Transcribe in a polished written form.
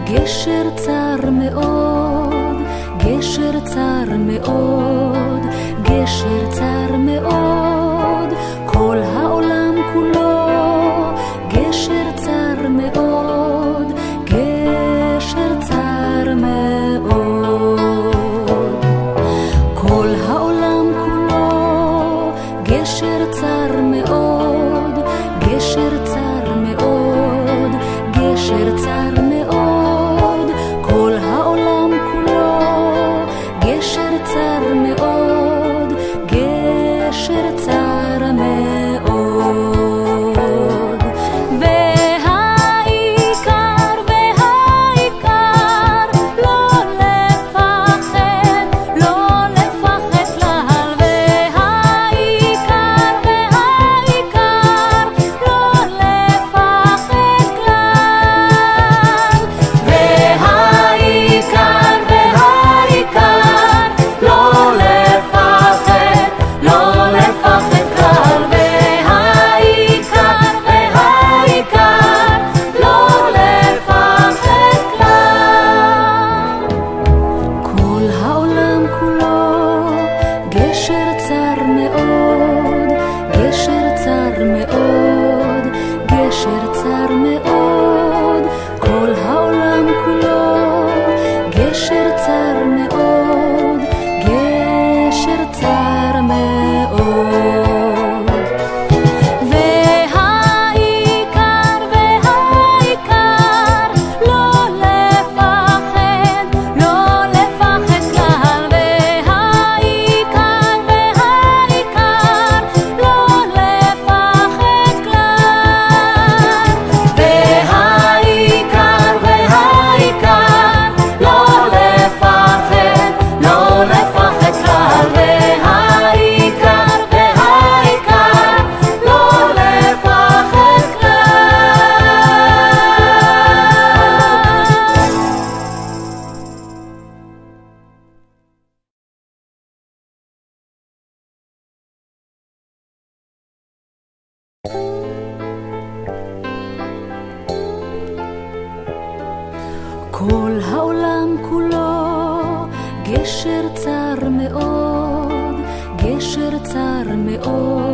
גשר צר מאוד, גשר צר מאוד, גשר צר מאוד, כל העולם כולו, גשר צר מאוד, גשר צר מאוד, כל העולם כולו, גשר צר מאוד, גשר צר מאוד, גשר צר מאוד, כל העולם כולו, גשר צר מאוד, גשר צר מאוד. והעיקר, והעיקר, לא לפחד, לא לפחד כלל. והעיקר, והעיקר, לא לפחד כלל. והעיקר, והעיקר, לא לפחד, לא לפחד כלל. והעיקר, והעיקר, לא לפחד כלל. כל העולם כולו, גשר צר מאוד, גשר צר מאוד, גשר צר מאוד, כל העולם כולו, גשר צר מאוד, גשר צר מאוד. והעיקר, והעיקר, לא לפחד, לא לפחד כלל. והעיקר, והעיקר, לא לפחד כלל. והעיקר, והעיקר, לא לפחד, לא לפחד כלל. והעיקר, והעיקר, לא לפחד כל העולם כולו, גשר צר מאוד, גשר צר מאוד.